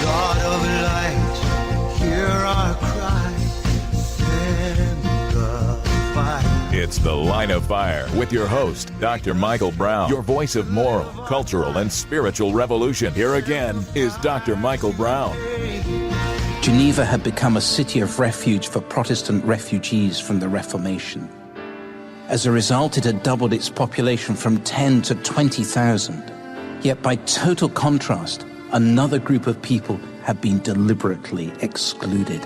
God of light, hear our cry, send the fire. It's The Line of Fire with your host, Dr. Michael Brown, your voice of moral, cultural, and spiritual revolution. Here again is Dr. Michael Brown. Geneva had become a city of refuge for Protestant refugees from the Reformation. As a result, it had doubled its population from 10 to 20,000. Yet by total contrast, another group of people had been deliberately excluded.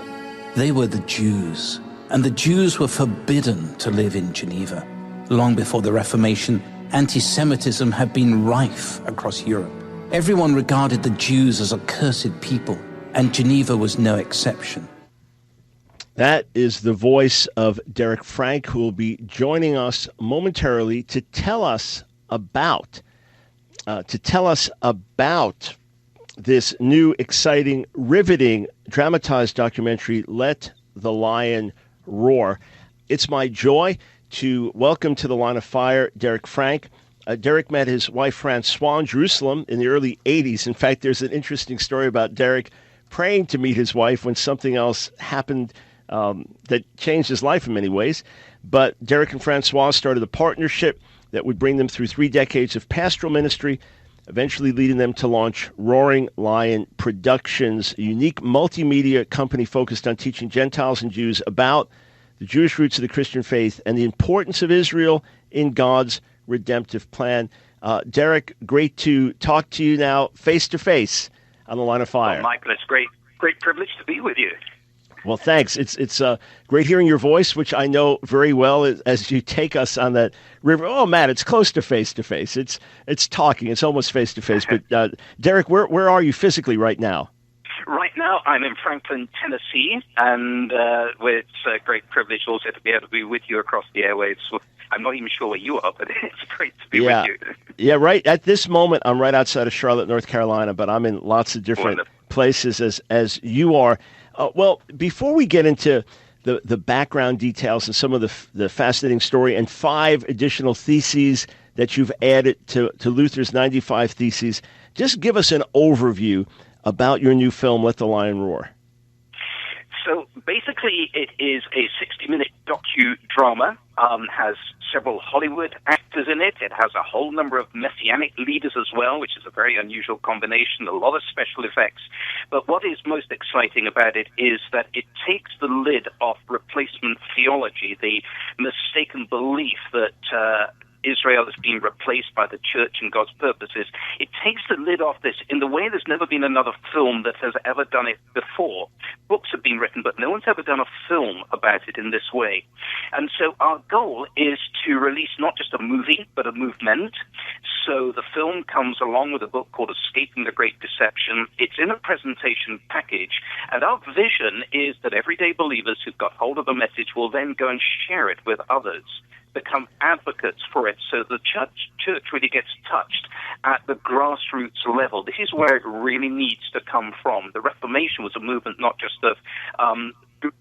They were the Jews, and the Jews were forbidden to live in Geneva. Long before the Reformation, anti-Semitism had been rife across Europe. Everyone regarded the Jews as a cursed people, and Geneva was no exception. That is the voice of Derek Frank, who will be joining us momentarily to tell us about this new, exciting, riveting, dramatized documentary, Let the Lion Roar. It's my joy to welcome to the Line of Fire Derek Frank. Derek met his wife Francois in Jerusalem in the early 80s. In fact, there's an interesting story about Derek praying to meet his wife when something else happened that changed his life in many ways. But Derek and Francois started a partnership that would bring them through 3 decades of pastoral ministry, eventually leading them to launch Roaring Lion Productions, a unique multimedia company focused on teaching Gentiles and Jews about the Jewish roots of the Christian faith and the importance of Israel in God's redemptive plan. Derek, great to talk to you now face-to-face on the Line of Fire. Well, Michael, it's great privilege to be with you. Well, thanks. It's great hearing your voice, which I know very well as you take us on that river. Oh, Matt, it's close to face-to-face. It's talking. It's almost face-to-face. But, Derek, where are you physically right now? Right now, I'm in Franklin, Tennessee, and it's a great privilege also to be able to be with you across the airwaves. I'm not even sure where you are, but it's great to be with you. Yeah, right. At this moment, I'm right outside of Charlotte, North Carolina, but I'm in lots of different places as you are. Well, before we get into the background details and some of the fascinating story and 5 additional theses that you've added to Luther's 95 Theses, just give us an overview about your new film, Let the Lion Roar. So basically, it is a 60-minute docudrama, has several Hollywood actors in it. It has a whole number of Messianic leaders as well, which is a very unusual combination, a lot of special effects. But what is most exciting about it is that it takes the lid off replacement theology, the mistaken belief that Israel is being replaced by the church and God's purposes. It takes the lid off this in the way there's never been another film that has ever done it before. Books have been written, but no one's ever done a film about it in this way. And so our goal is to release not just a movie, but a movement. So the film comes along with a book called Escaping the Great Deception. It's in a presentation package, and our vision is that everyday believers who've got hold of the message will then go and share it with others, become advocates for it, so the church really gets touched at the grassroots level. This is where it really needs to come from. The Reformation was a movement not just of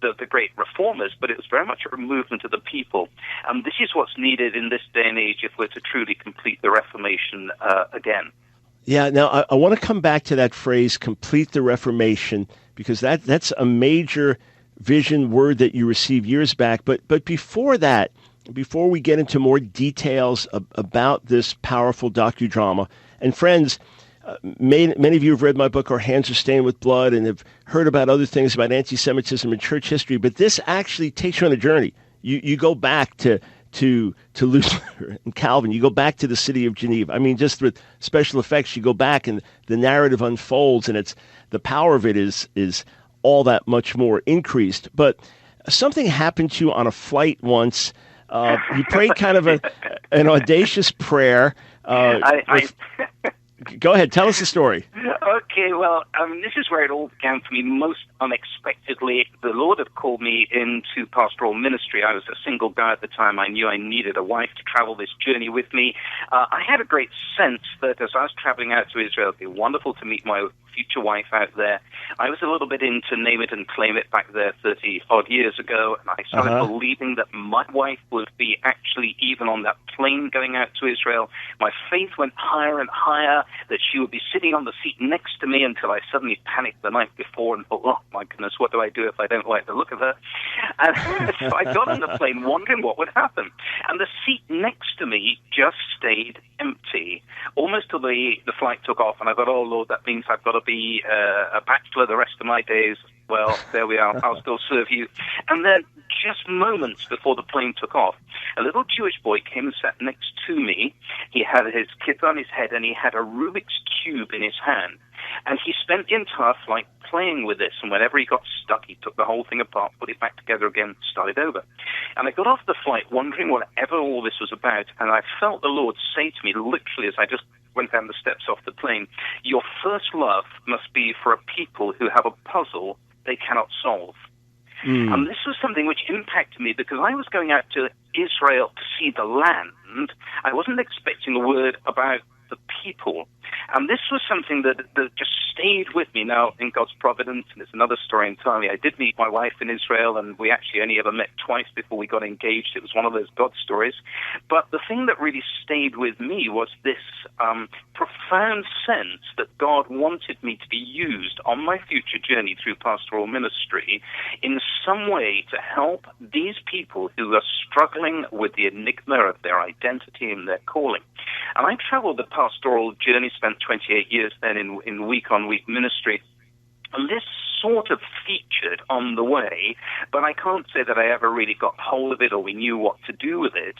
the great reformers, but it was very much a movement of the people. This is what's needed in this day and age if we're to truly complete the Reformation again. Yeah, now I want to come back to that phrase, complete the Reformation, because that's a major vision word that you received years back. But before that, before we get into more details about this powerful docudrama, and friends, many of you have read my book, Our Hands Are Stained with Blood, and have heard about other things about anti-Semitism in church history, but this actually takes you on a journey. You go back to Luther and Calvin. You go back to the city of Geneva. I mean, just with special effects, you go back and the narrative unfolds, and the power of it is all that much more increased. But something happened to you on a flight once. You prayed kind of an audacious prayer. Go ahead, tell us the story. Okay, well, this is where it all began for me most unexpectedly. The Lord had called me into pastoral ministry. I was a single guy at the time. I knew I needed a wife to travel this journey with me. I had a great sense that as I was traveling out to Israel, it would be wonderful to meet my future wife out there. I was a little bit into name it and claim it back there 30-odd years ago, and I started believing that my wife would be actually even on that plane going out to Israel. My faith went higher and higher, that she would be sitting on the seat next to me until I suddenly panicked the night before and thought, oh, my goodness, what do I do if I don't like the look of her? And so I got on the plane wondering what would happen. And the seat next to me just stayed empty, almost till the flight took off. And I thought, oh, Lord, that means I've got to be a bachelor the rest of my days. Well, there we are. I'll still serve you. And then just moments before the plane took off, a little Jewish boy came and sat next to me. He had his kippah on his head, and he had a Rubik's Cube in his hand. And he spent the entire flight playing with this, and whenever he got stuck, he took the whole thing apart, put it back together again, started over. And I got off the flight wondering whatever all this was about, and I felt the Lord say to me, literally as I just went down the steps off the plane, your first love must be for a people who have a puzzle they cannot solve. And this was something which impacted me, because I was going out to Israel to see the land. I wasn't expecting a word about the people. And this was something that just stayed with me. Now, in God's providence, and it's another story entirely, I did meet my wife in Israel, and we actually only ever met twice before we got engaged. It was one of those God stories. But the thing that really stayed with me was this profound sense that God wanted me to be used on my future journey through pastoral ministry in some way to help these people who are struggling with the enigma of their identity and their calling. And I traveled the pastoral journey, spent 28 years then in week-on-week ministry. And this sort of featured on the way, but I can't say that I ever really got hold of it or we knew what to do with it.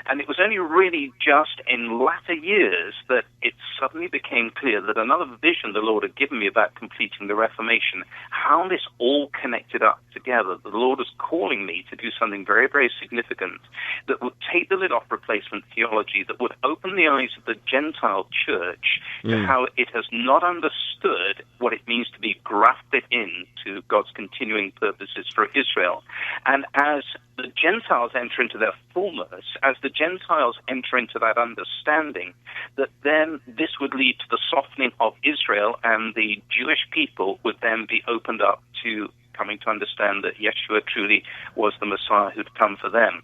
And it was only really just in latter years that it suddenly became clear that another vision the Lord had given me about completing the Reformation, how this all connected up together. The Lord was calling me to do something very, very significant that would take the lid off replacement theology, that would open the eyes of the Gentile church to how it has not understood what it means to be grafted into God's continuing purposes for Israel. And as the Gentiles enter into their fullness, as the Gentiles enter into that understanding, that then this would lead to the softening of Israel, and the Jewish people would then be opened up to coming to understand that Yeshua truly was the Messiah who'd come for them.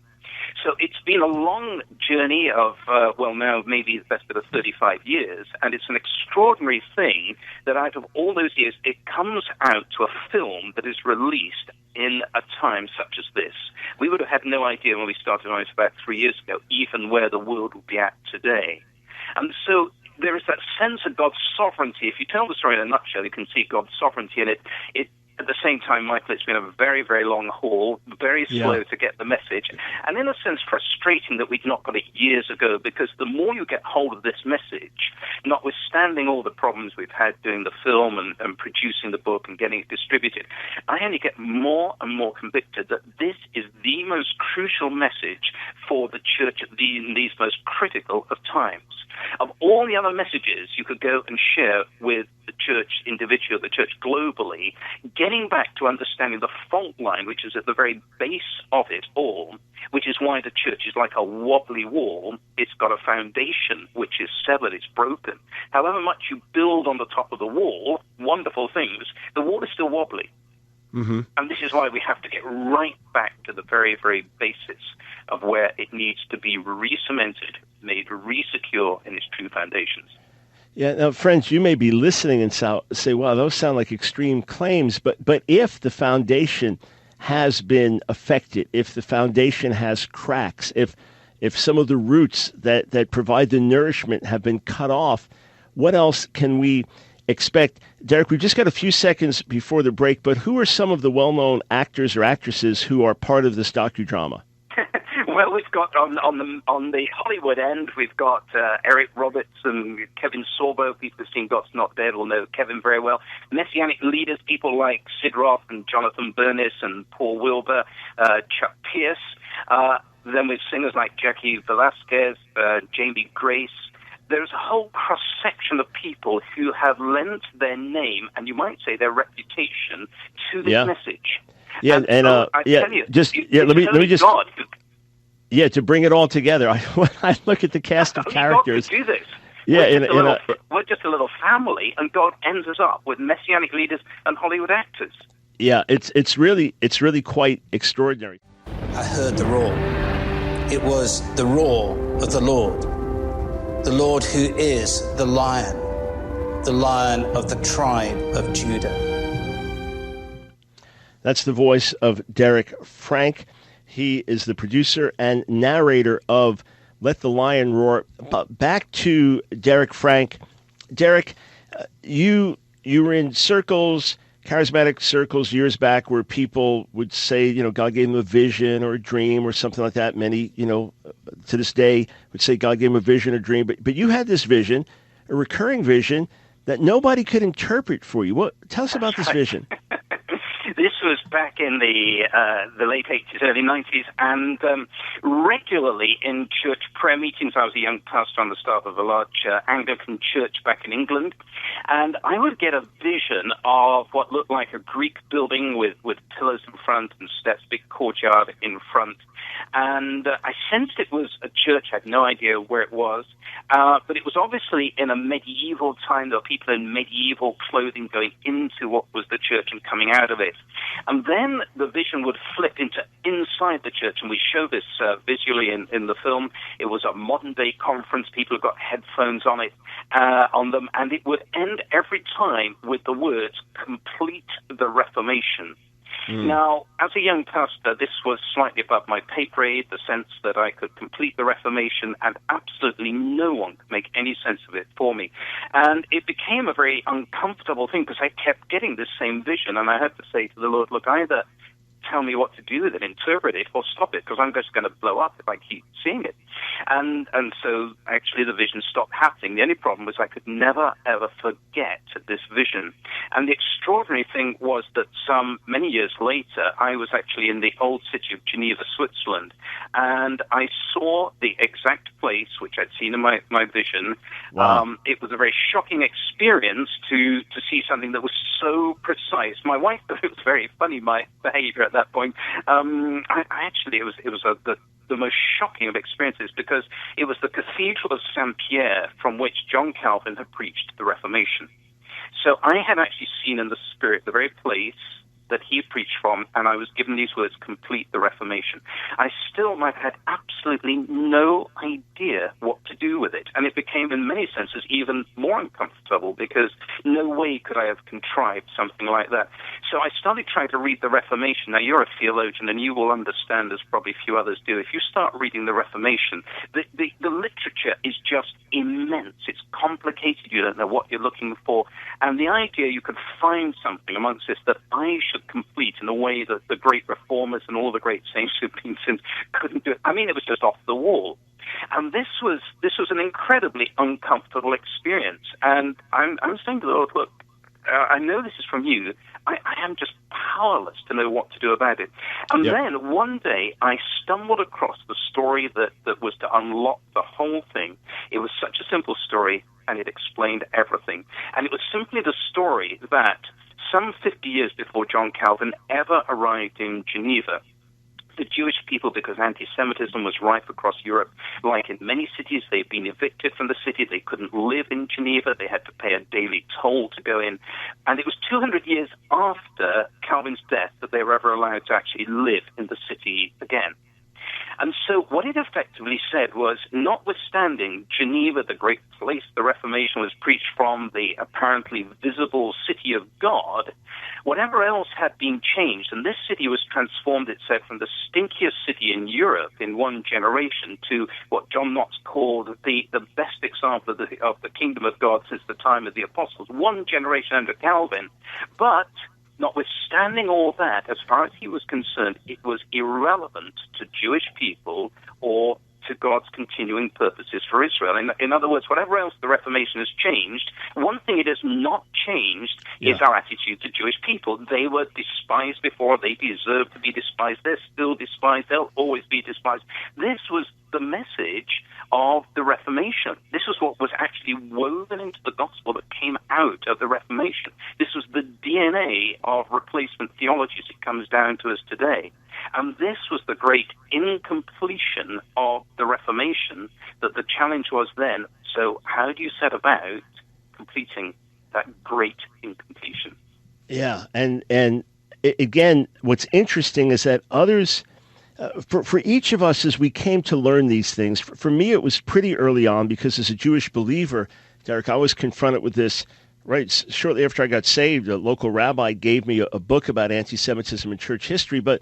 So it's been a long journey of, now maybe the best of 35 years, and it's an extraordinary thing that out of all those years, it comes out to a film that is released in a time such as this. We would have had no idea when we started on it about 3 years ago, even where the world would be at today. And so there is that sense of God's sovereignty. If you tell the story in a nutshell, you can see God's sovereignty in it. At the same time, Michael, it's been a very, very long haul, very slow to get the message, and in a sense frustrating that we'd not got it years ago, because the more you get hold of this message, notwithstanding all the problems we've had doing the film and producing the book and getting it distributed, I only get more and more convicted that this is the most crucial message for the church in these most critical of times. Of all the other messages you could go and share with the church individual, the church globally, getting back to understanding the fault line, which is at the very base of it all, which is why the church is like a wobbly wall. It's got a foundation which is severed, it's broken. However much you build on the top of the wall, wonderful things, the wall is still wobbly. Mm-hmm. And this is why we have to get right back to the very, very basis of where it needs to be re-cemented, made re-secure in its true foundations. Yeah, now, friends, you may be listening and say, wow, those sound like extreme claims, but if the foundation has been affected, if the foundation has cracks, if some of the roots that provide the nourishment have been cut off, what else can we expect? Derek, we've just got a few seconds before the break, but who are some of the well-known actors or actresses who are part of this docudrama? Well, we've got on the Hollywood end, we've got Eric Roberts and Kevin Sorbo. People who've seen God's Not Dead will know Kevin very well. Messianic leaders, people like Sid Roth and Jonathan Bernis and Paul Wilbur, Chuck Pierce. Then with singers like Jackie Velasquez, Jamie Grace. There's a whole cross-section of people who have lent their name, and you might say their reputation, to this message. Yeah, and I tell you, let me just God to bring it all together. I look at the cast of characters. God could do this. Yeah, we're just a little family, and God ends us up with messianic leaders and Hollywood actors. Yeah, it's really quite extraordinary. I heard the roar. It was the roar of the Lord who is the Lion of the tribe of Judah. That's the voice of Derek Frank. He is the producer and narrator of Let the Lion Roar. But back to Derek Frank. Derek, you were in circles, charismatic circles years back, where people would say, God gave them a vision or a dream or something like that. Many, to this day would say God gave them a vision or dream. But you had this vision, a recurring vision, that nobody could interpret for you. Tell us about this vision. This was back in the late 80s, early 90s, and regularly in church prayer meetings. I was a young pastor on the staff of a large Anglican church back in England, and I would get a vision of what looked like a Greek building with pillars in front and steps, big courtyard in front. And I sensed it was a church. I had no idea where it was, but it was obviously in a medieval time. There were people in medieval clothing going into what was the church and coming out of it. And then the vision would flip into inside the church, and we show this visually in the film. It was a modern-day conference. People have got headphones on them, and it would end every time with the words, "Complete the Reformation." Now, as a young pastor, this was slightly above my pay grade, the sense that I could complete the Reformation, and absolutely no one could make any sense of it for me. And it became a very uncomfortable thing because I kept getting this same vision, and I had to say to the Lord, look, either tell me what to do with it, interpret it, or stop it, because I'm just going to blow up if I keep seeing it. And so actually the vision stopped happening. The only problem was I could never, ever forget this vision. And the extraordinary thing was that many years later, I was actually in the old city of Geneva, Switzerland, and I saw the exact place which I'd seen in my vision. Wow. It was a very shocking experience to see something that was so precise. My wife thought it was very funny, my behavior at that point. It was the most shocking of experiences, because it was the Cathedral of St. Pierre from which John Calvin had preached the Reformation. So I had actually seen in the spirit the very place that he preached from, and I was given these words, "Complete the Reformation." I still might have had absolutely no idea what to do with it, and it became in many senses even more uncomfortable, because no way could I have contrived something like that. So I started trying to read the Reformation. Now, you're a theologian, and you will understand, as probably few others do, if you start reading the Reformation, the literature is just immense. It's complicated. You don't know what you're looking for, and the idea you could find something amongst this that I should complete in a way that the great reformers and all the great saints who've been since couldn't do it. I mean, it was just off the wall. And this was an incredibly uncomfortable experience. And I'm saying to the Lord, look, I know this is from you. I am just powerless to know what to do about it. And then one day I stumbled across the story that was to unlock the whole thing. It was such a simple story, and it explained everything. And it was simply the story that some 50 years before John Calvin ever arrived in Geneva, the Jewish people, because anti-Semitism was rife across Europe, like in many cities, they'd been evicted from the city. They couldn't live in Geneva. They had to pay a daily toll to go in. And it was 200 years after Calvin's death that they were ever allowed to actually live in the city again. And so what it effectively said was, notwithstanding Geneva, the great place the Reformation was preached from, the apparently visible city of God, whatever else had been changed, and this city was transformed, it said, from the stinkiest city in Europe in one generation to what John Knox called the best example of the kingdom of God since the time of the apostles, one generation under Calvin. But notwithstanding all that, as far as he was concerned, it was irrelevant to Jewish people or to God's continuing purposes for Israel. In other words, whatever else the Reformation has changed, one thing it has not changed is our attitude to Jewish people. They were despised before. They deserve to be despised. They're still despised. They'll always be despised. This was the message of the Reformation. This was what was actually woven into the gospel that came out of the Reformation. This was the DNA of replacement theology as it comes down to us today. And this was the great incompletion of the Reformation, that the challenge was then, So how do you set about completing that great incompletion? Yeah, and again, what's interesting is that others, for each of us, as we came to learn these things, for me it was pretty early on, because as a Jewish believer, Derek, I was confronted with this. Right, shortly after I got saved, a local rabbi gave me a book about anti-Semitism in church history, but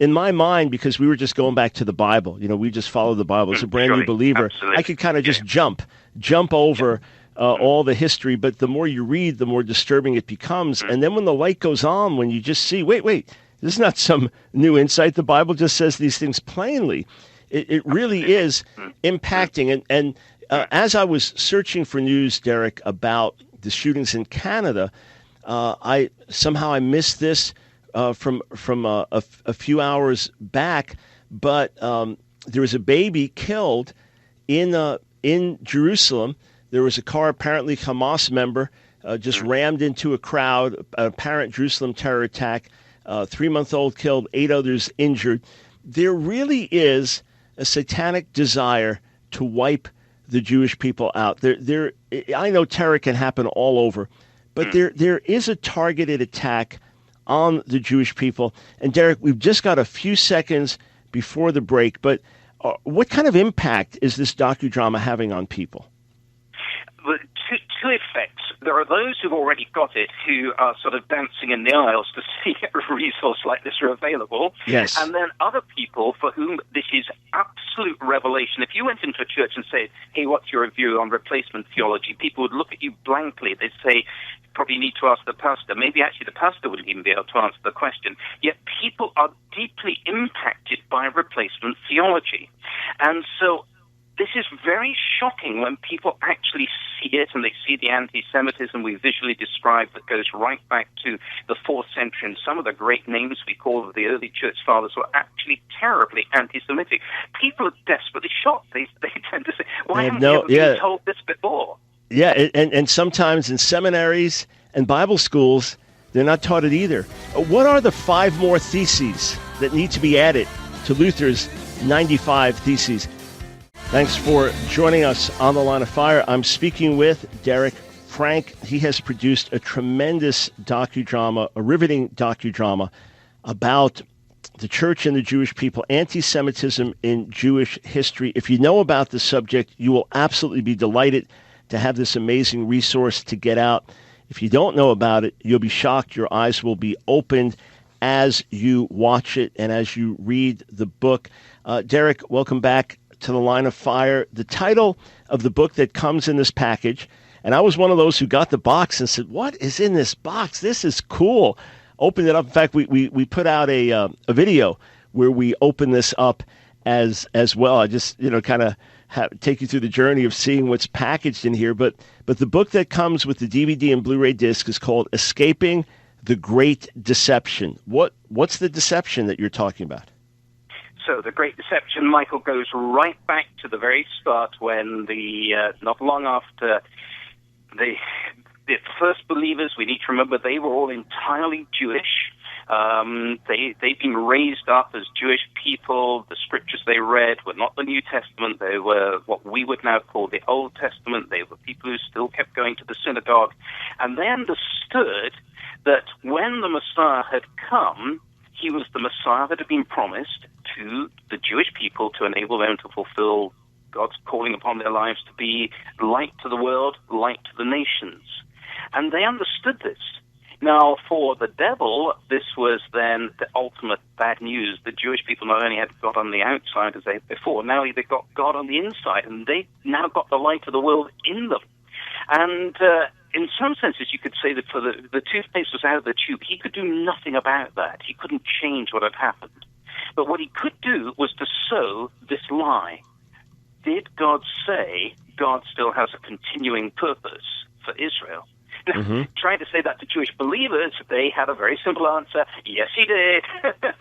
in my mind, because we were just going back to the Bible, we just followed the Bible. As a brand new believer, absolutely. I could kind of just jump over all the history, but the more you read, the more disturbing it becomes. And then when the light goes on, when you just see, wait, this is not some new insight. The Bible just says these things plainly. It really is impacting. And as I was searching for news, Derek, about the shootings in Canada, I missed this from a few hours back, but there was a baby killed in Jerusalem. There was a car, apparently Hamas member, just rammed into a crowd, an apparent Jerusalem terror attack, 3-month-old killed, 8 others injured. There really is a satanic desire to wipe the Jewish people out. I know terror can happen all over, but there is a targeted attack on the Jewish people. And Derek, we've just got a few seconds before the break, but what kind of impact is this docudrama having on people? Well, two effects. There are those who've already got it, who are sort of dancing in the aisles to see a resource like this are available. Yes. And then other people for whom this is absolute revelation. If you went into a church and said, hey, what's your view on replacement theology? People would look at you blankly. They'd say, you probably need to ask the pastor. Maybe actually the pastor wouldn't even be able to answer the question. Yet people are deeply impacted by replacement theology. And so this is very shocking when people actually see it and they see the anti-Semitism we visually describe that goes right back to the 4th century, and some of the great names we call of the early church fathers were actually terribly anti-Semitic. People are desperately shocked. They tend to say, why haven't we ever been told this before? Yeah, and sometimes in seminaries and Bible schools, they're not taught it either. What are the 5 more theses that need to be added to Luther's 95 theses? Thanks for joining us on The Line of Fire. I'm speaking with Derek Frank. He has produced a tremendous docudrama, a riveting docudrama about the church and the Jewish people, anti-Semitism in Jewish history. If you know about the subject, you will absolutely be delighted to have this amazing resource to get out. If you don't know about it, you'll be shocked. Your eyes will be opened as you watch it and as you read the book. Derek, welcome back to The Line of Fire. The title of the book that comes in this package, and I was one of those who got the box and said, what is in this box? This is cool. Opened it up. In fact, we put out a video where we open this up as well. I just, kind of take you through the journey of seeing what's packaged in here. But the book that comes with the DVD and Blu-ray disc is called Escaping the Great Deception. What's the deception that you're talking about? So the Great Deception, Michael, goes right back to the very start when not long after the first believers, we need to remember they were all entirely Jewish. They'd been raised up as Jewish people. The scriptures they read were not the New Testament. They were what we would now call the Old Testament. They were people who still kept going to the synagogue. And they understood that when the Messiah had come, he was the Messiah that had been promised to the Jewish people to enable them to fulfill God's calling upon their lives to be light to the world, light to the nations. And they understood this. Now, for the devil, this was then the ultimate bad news. The Jewish people not only had God on the outside as they had before, now they got God on the inside, and they now got the light of the world in them. And in some senses, you could say that for the toothpaste was out of the tube. He could do nothing about that. He couldn't change what had happened. But what he could do was to sow this lie. Did God say God still has a continuing purpose for Israel? Now, trying to say that to Jewish believers, they had a very simple answer. Yes, he did.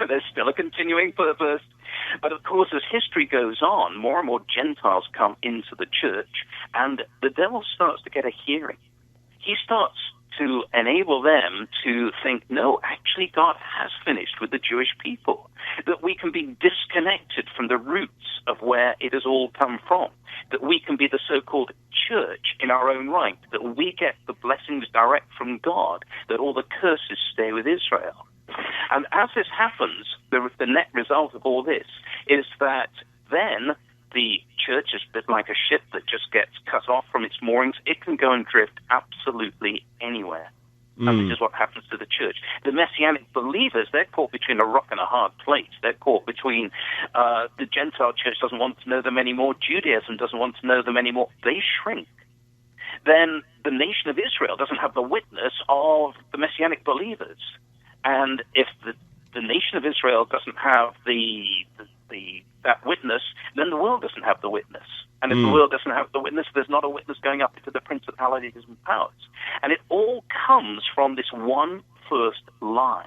There's still a continuing purpose. But of course, as history goes on, more and more Gentiles come into the church, and the devil starts to get a hearing. He starts to enable them to think, no, actually God has finished with the Jewish people, that we can be disconnected from the roots of where it has all come from, that we can be the so-called church in our own right, that we get the blessings direct from God, that all the curses stay with Israel. And as this happens, the net result of all this is that then the church is a bit like a ship that just gets cut off from its moorings. It can go and drift absolutely anywhere. And this is what happens to the church. The Messianic believers, they're caught between a rock and a hard place. They're caught between the Gentile church doesn't want to know them anymore, Judaism doesn't want to know them anymore. They shrink. Then the nation of Israel doesn't have the witness of the Messianic believers. And if the nation of Israel doesn't have that witness, then the world doesn't have the witness. And if the world doesn't have the witness, there's not a witness going up into the principalities and powers. And it all comes from this one first lie.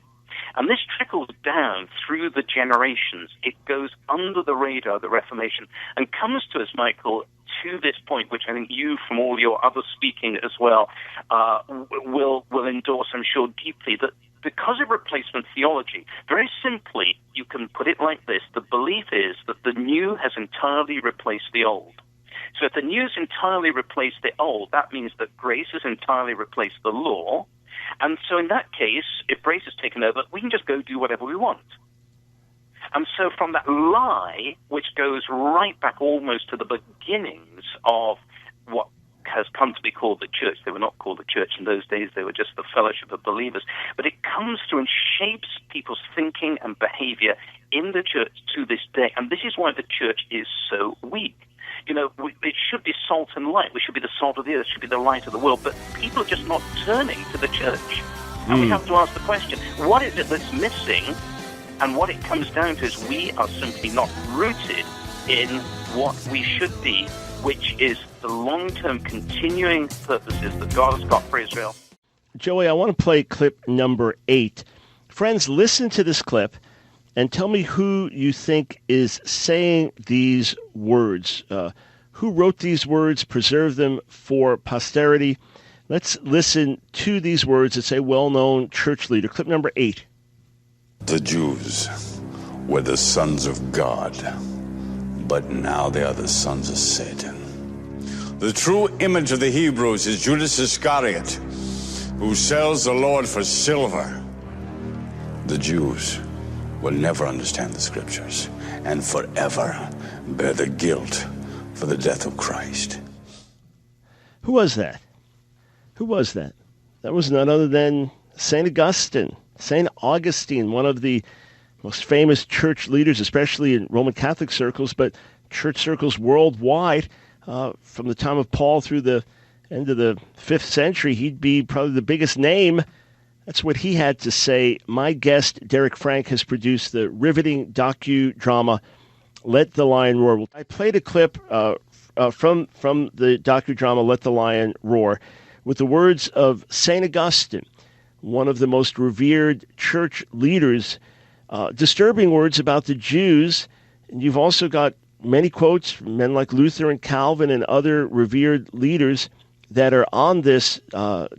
And this trickles down through the generations. It goes under the radar of the Reformation and comes to us, Michael, to this point, which I think you, from all your other speaking as well, will endorse, I'm sure, deeply, that because of replacement theology, very simply, you can put it like this. The belief is that the new has entirely replaced the old. So if the new has entirely replaced the old, that means that grace has entirely replaced the law. And so in that case, if grace has taken over, we can just go do whatever we want. And so from that lie, which goes right back almost to the beginnings of what has come to be called the church. They were not called the church in those days. They were just the fellowship of believers. But it comes through and shapes people's thinking and behavior in the church to this day. And this is why the church is so weak. You know, it should be salt and light. We should be the salt of the earth, should be the light of the world. But people are just not turning to the church. And we have to ask the question, what is it that's missing? And what it comes down to is we are simply not rooted in what we should be, which is the long-term continuing purposes that God has got for Israel. Joey, I want to play clip number 8. Friends, listen to this clip and tell me who you think is saying these words. Who wrote these words, preserved them for posterity? Let's listen to these words. It's a well-known church leader. Clip number 8. The Jews were the sons of God, but now they are the sons of Satan. The true image of the Hebrews is Judas Iscariot, who sells the Lord for silver. The Jews will never understand the Scriptures and forever bear the guilt for the death of Christ. Who was that? Who was that? That was none other than St. Augustine. St. Augustine, one of the most famous church leaders, especially in Roman Catholic circles, but church circles worldwide. From the time of Paul through the end of the 5th century, he'd be probably the biggest name. That's what he had to say. My guest, Derek Frank, has produced the riveting docudrama, Let the Lion Roar. I played a clip from the docudrama, Let the Lion Roar, with the words of St. Augustine, one of the most revered church leaders, disturbing words about the Jews. And you've also got many quotes from men like Luther and Calvin and other revered leaders that are on this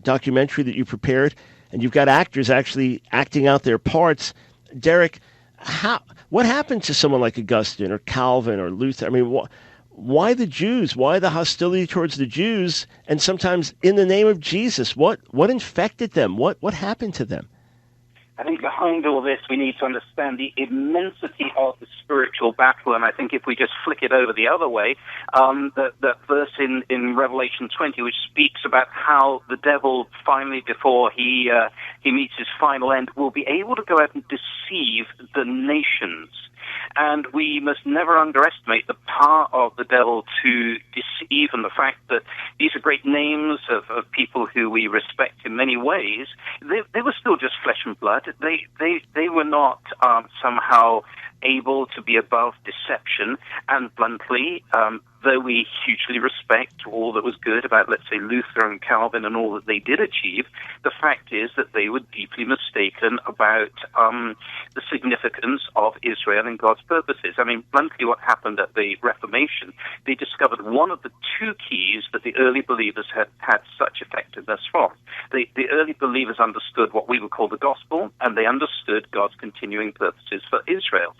documentary that you prepared. And you've got actors actually acting out their parts. Derek, what happened to someone like Augustine or Calvin or Luther? I mean, why the Jews? Why the hostility towards the Jews? And sometimes in the name of Jesus, what infected them? What happened to them? I think behind all this, we need to understand the immensity of the spiritual battle. And I think if we just flick it over the other way, that verse in Revelation 20, which speaks about how the devil finally, before he meets his final end, will be able to go out and deceive the nations. And we must never underestimate the power of the devil to deceive, and the fact that these are great names of people who we respect in many ways. They were still just flesh and blood. They were not somehow able to be above deception. And bluntly, though we hugely respect all that was good about, let's say, Luther and Calvin and all that they did achieve, the fact is that they were deeply mistaken about the significance of Israel and God's purposes. I mean, bluntly, what happened at the Reformation, they discovered one of the two keys that the early believers had such effectiveness from. The early believers understood what we would call the gospel, and they understood God's continuing purposes for Israel.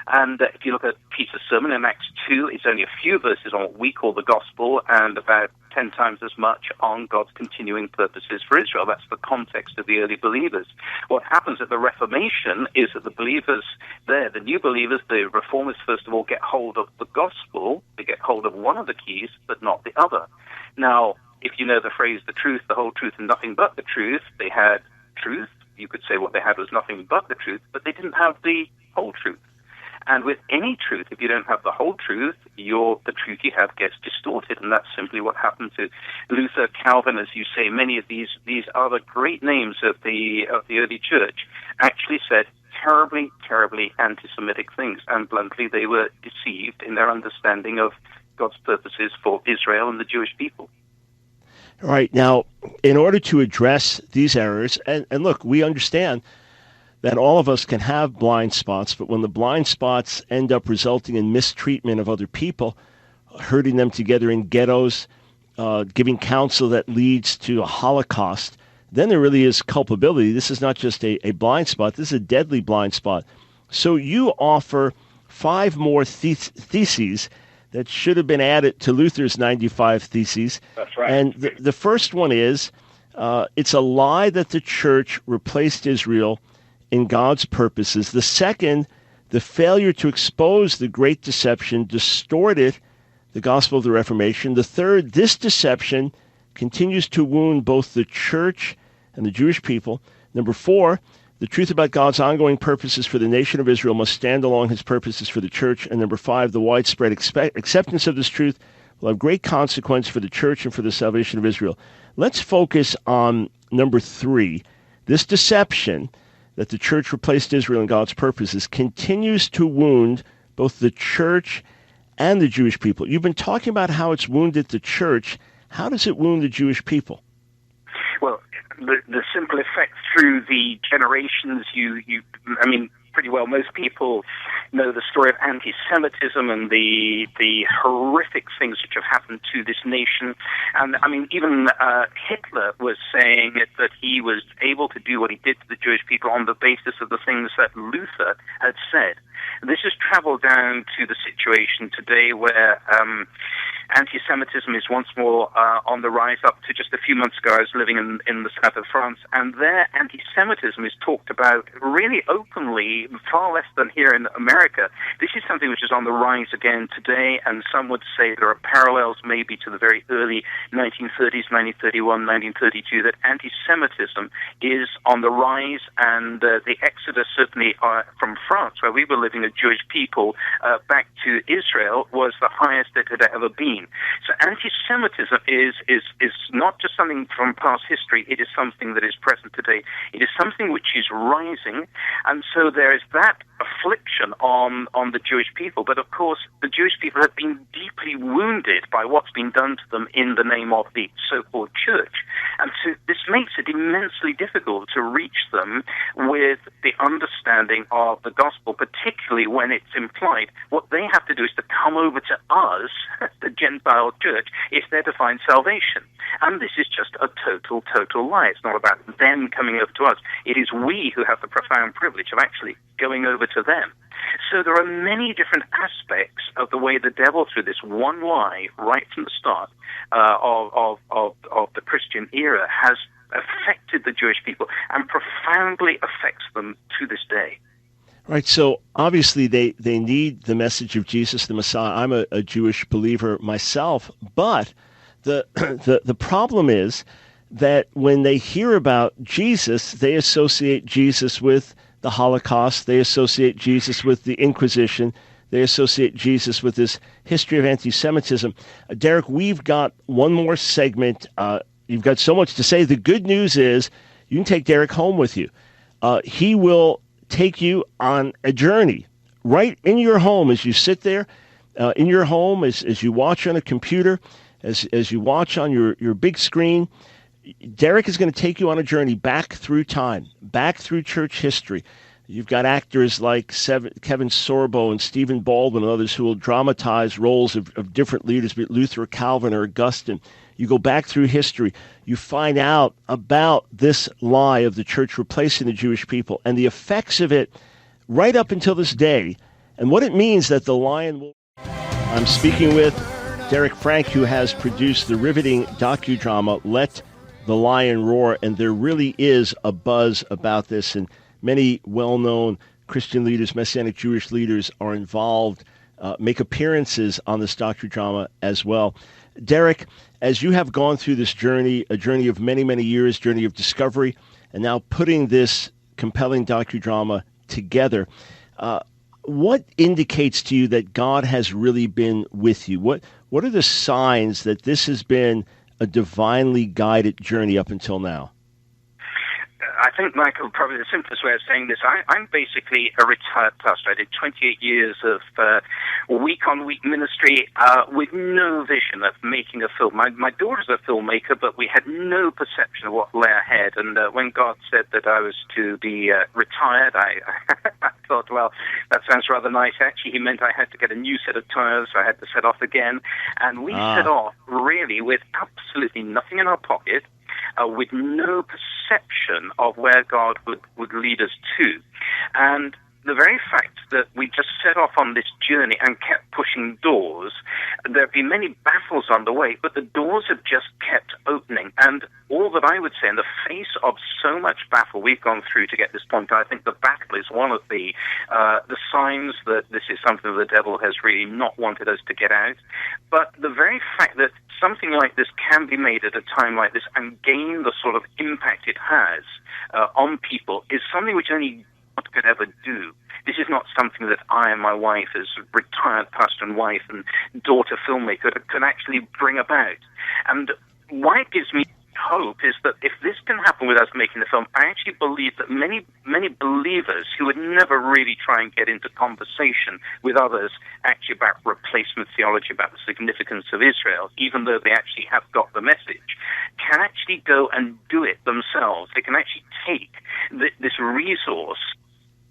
And if you look at Peter's sermon in Acts 2, it's only a few verses on what we call the gospel and about 10 times as much on God's continuing purposes for Israel. That's the context of the early believers. What happens at the Reformation is that the believers there, the new believers, the reformers, first of all, get hold of the gospel. They get hold of one of the keys, but not the other. Now, if you know the phrase, the truth, the whole truth, and nothing but the truth, they had truth. You could say what they had was nothing but the truth, but they didn't have the whole truth. And with any truth, if you don't have the whole truth, the truth you have gets distorted, and that's simply what happened to Luther, Calvin, as you say. Many of these other great names of the early church actually said terribly, terribly anti-Semitic things, and bluntly, they were deceived in their understanding of God's purposes for Israel and the Jewish people. All right. Now, in order to address these errors, and look, we understand that all of us can have blind spots, but when the blind spots end up resulting in mistreatment of other people, herding them together in ghettos, giving counsel that leads to a Holocaust, then there really is culpability. This is not just a blind spot. This is a deadly blind spot. So you offer 5 more theses that should have been added to Luther's 95 theses. That's right. And the first one is, it's a lie that the church replaced Israel in God's purposes. The second, the failure to expose the great deception distorted the gospel of the Reformation. The third, this deception continues to wound both the church and the Jewish people. Number 4, the truth about God's ongoing purposes for the nation of Israel must stand along his purposes for the church. And number 5, the widespread acceptance of this truth will have great consequence for the church and for the salvation of Israel. Let's focus on number 3, this deception that the church replaced Israel in God's purposes continues to wound both the church and the Jewish people. You've been talking about how it's wounded the church. How does it wound the Jewish people? Well, the simple effect through the generations, I mean, pretty well most people know the story of anti-Semitism and the horrific things which have happened to this nation. And I mean, even Hitler was saying that he was able to do what he did to the Jewish people on the basis of the things that Luther had said. This has traveled down to the situation today where anti-Semitism is once more on the rise. Up to just a few months ago, I was living in the south of France, and there anti-Semitism is talked about really openly, far less than here in America. This is something which is on the rise again today, and some would say there are parallels maybe to the very early 1930s, 1931, 1932, that anti-Semitism is on the rise, and the exodus certainly from France, where we were living a Jewish people, back to Israel was the highest it had ever been. So anti-Semitism is not just something from past history, it is something that is present today. It is something which is rising, and so there is that affliction on the Jewish people. But of course, the Jewish people have been deeply wounded by what's been done to them in the name of the so-called church. And so this makes it immensely difficult to reach them with the understanding of the gospel, particularly when it's implied. What they have to do is to come over to us, the Gentile church, if they're to find salvation. And this is just a total lie. It's not about them coming over to us. It is we who have the profound privilege of actually going over to them. So there are many different aspects of the way the devil, through this one lie right from the start of the Christian era, has affected the Jewish people and profoundly affects them to this day. Right, so obviously they need the message of Jesus, the Messiah. I'm a Jewish believer myself, but the problem is that when they hear about Jesus, they associate Jesus with the Holocaust, they associate Jesus with the Inquisition, they associate Jesus with this history of anti-Semitism. Derek, we've got one more segment. You've got so much to say. The good news is you can take Derek home with you. He will take you on a journey right in your home as you sit there in your home, as you watch on a computer, as you watch on your big screen, Derek is going to take you on a journey back through time, back through church history. You've got actors like Kevin Sorbo and Stephen Baldwin and others who will dramatize roles of different leaders, be it Luther, Calvin, or Augustine. You go back through history. You find out about this lie of the church replacing the Jewish people and the effects of it right up until this day, and what it means that the lion will... I'm speaking with Derek Frank, who has produced the riveting docudrama Let the Lion Roar, and there really is a buzz about this, and many well-known Christian leaders, Messianic Jewish leaders, are involved, make appearances on this docudrama as well. Derek, as you have gone through this journey, a journey of many, many years, journey of discovery, and now putting this compelling docudrama together, what indicates to you that God has really been with you? What are the signs that this has been a divinely guided journey up until now? I think, Michael, probably the simplest way of saying this, I'm basically a retired pastor. I did 28 years of week-on-week ministry with no vision of making a film. My daughter's a filmmaker, but we had no perception of what lay ahead. And when God said that I was to be retired, I thought, well, that sounds rather nice. Actually, he meant I had to get a new set of tires. I had to set off again. And we set off, really, with absolutely nothing in our pocket, with no perception of where God would lead us to. And the very fact that we just set off on this journey and kept pushing doors, there have been many battles on the way, but the doors have just kept opening. And all that I would say, in the face of so much battle we've gone through to get this point, I think the battle is one of the signs that this is something the devil has really not wanted us to get out. But the very fact that something like this can be made at a time like this and gain the sort of impact it has on people is something which only God could ever do. This is not something that I and my wife, as retired pastor and wife and daughter filmmaker, can actually bring about. And why it gives me hope is that if this can happen with us making the film, I actually believe that many believers who would never really try and get into conversation with others actually about replacement theology, about the significance of Israel, even though they actually have got the message, can actually go and do it themselves. They can actually take this resource,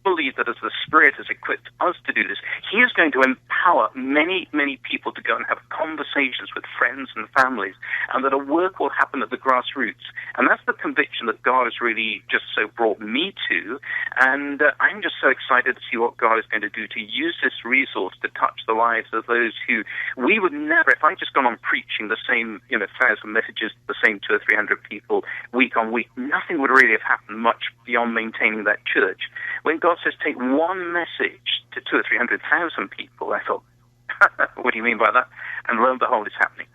believe that as the Spirit has equipped us to do this, He is going to empower many, many people to go and have conversations with friends and families, and that a work will happen at the grassroots. And that's the conviction that God has really just so brought me to, and I'm just so excited to see what God is going to do to use this resource to touch the lives of those who we would never, if I just gone on preaching the same 1,000 messages to the same 200 or 300 people week on week, nothing would really have happened much beyond maintaining that church. When God says take one message to 200,000 or 300,000 people, I thought, what do you mean by that? And lo and behold, it's happening.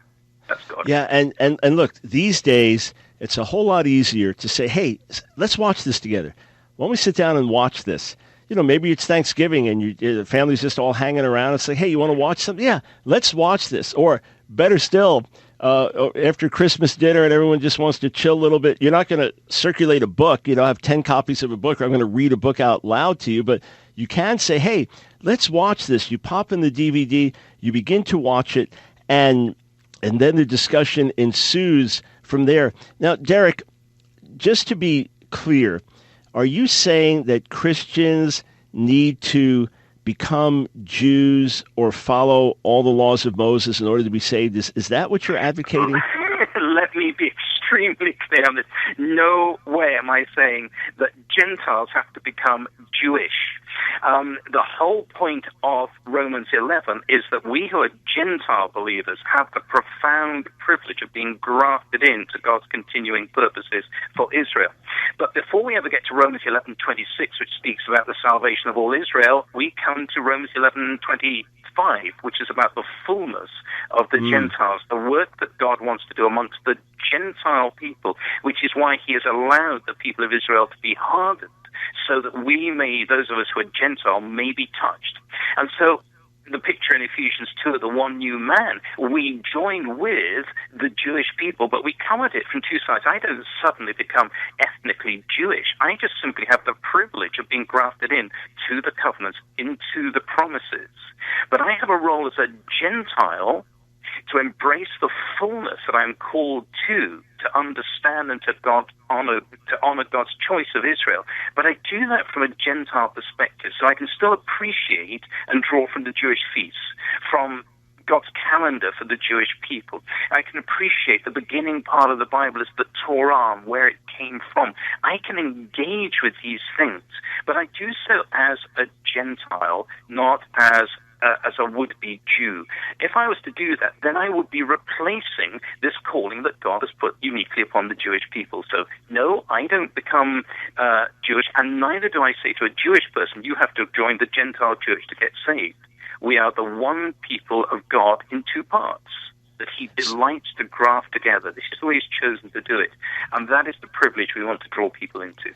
That's God. Yeah, and look, these days, it's a whole lot easier to say, hey, let's watch this together. Why don't we sit down and watch this? Maybe it's Thanksgiving and the family's just all hanging around. It's like, hey, you want to watch something? Yeah, let's watch this. Or better still, after Christmas dinner and everyone just wants to chill a little bit, you're not going to circulate a book, have 10 copies of a book, or I'm going to read a book out loud to you, but you can say, hey, let's watch this. You pop in the DVD, you begin to watch it, and then the discussion ensues from there. Now, Derek, just to be clear, are you saying that Christians need to become Jews or follow all the laws of Moses in order to be saved? Is that what you're advocating? Let me be extremely clear on this. No way am I saying that Gentiles have to become Jewish. The whole point of Romans 11 is that we who are Gentile believers have the profound privilege of being grafted into God's continuing purposes for Israel. But before we ever get to Romans 11:26, which speaks about the salvation of all Israel, we come to Romans 11:25, which is about the fullness of the Gentiles, the work that God wants to do amongst the Gentile people, which is why He has allowed the people of Israel to be hardened, so that we may, those of us who are Gentile, may be touched. And so the picture in Ephesians 2 of the one new man, we join with the Jewish people, but we come at it from two sides. I don't suddenly become ethnically Jewish. I just simply have the privilege of being grafted in to the covenants, into the promises. But I have a role as a Gentile to embrace the fullness that I'm called to understand and to honor God's choice of Israel. But I do that from a Gentile perspective, so I can still appreciate and draw from the Jewish feasts, from God's calendar for the Jewish people. I can appreciate the beginning part of the Bible is the Torah, where it came from. I can engage with these things, but I do so as a Gentile, not as a would-be Jew. If I was to do that, then I would be replacing this calling that God has put uniquely upon the Jewish people. So, no, I don't become Jewish, and neither do I say to a Jewish person, you have to join the Gentile church to get saved. We are the one people of God in two parts that he delights to graft together. This is the way he's chosen to do it, and that is the privilege we want to draw people into.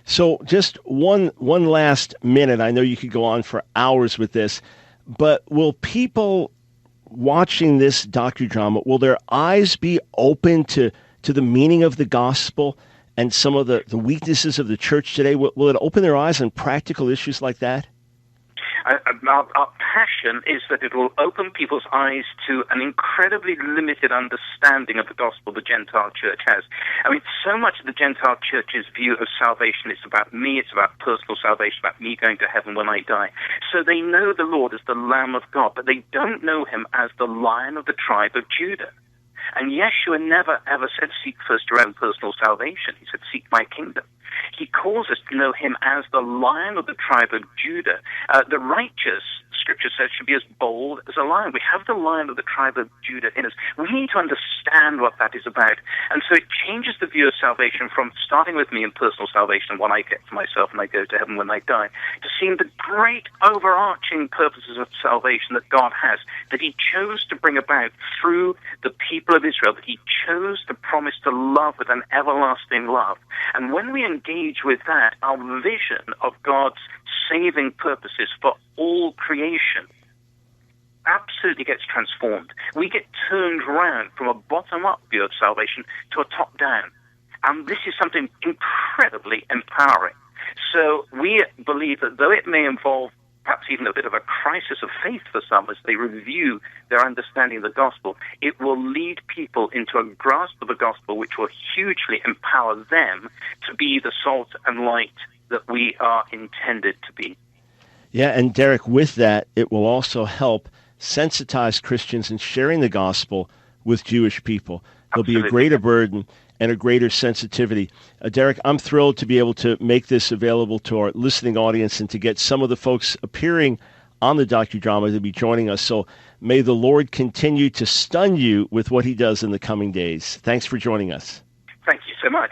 So just one last minute. I know you could go on for hours with this, but will people watching this docudrama, will their eyes be open to the meaning of the gospel and some of the weaknesses of the church today? Will it open their eyes on practical issues like that? Our passion is that it will open people's eyes to an incredibly limited understanding of the gospel the Gentile church has. I mean, so much of the Gentile church's view of salvation is about me, it's about personal salvation, about me going to heaven when I die. So they know the Lord as the Lamb of God, but they don't know him as the Lion of the tribe of Judah. And Yeshua never, ever said, seek first your own personal salvation. He said, seek my kingdom. He calls us to know him as the Lion of the tribe of Judah. The righteous, Scripture says, should be as bold as a lion. We have the Lion of the tribe of Judah in us. We need to understand what that is about. And so it changes the view of salvation from starting with me in personal salvation, what I get for myself and I go to heaven when I die, to seeing the great overarching purposes of salvation that God has, that he chose to bring about through the people of Israel, that he chose to promise to love with an everlasting love. And when we engage with that, our vision of God's saving purposes for all creation absolutely gets transformed. We get turned around from a bottom-up view of salvation to a top-down. And this is something incredibly empowering. So we believe that though it may involve perhaps even a bit of a crisis of faith for some as they review their understanding of the gospel, it will lead people into a grasp of the gospel which will hugely empower them to be the salt and light that we are intended to be. Yeah, and Derek, with that, it will also help sensitize Christians in sharing the gospel with Jewish people. There'll be a greater burden and a greater sensitivity. Derek, I'm thrilled to be able to make this available to our listening audience and to get some of the folks appearing on the docudrama to be joining us. So may the Lord continue to stun you with what he does in the coming days. Thanks for joining us. Thank you so much.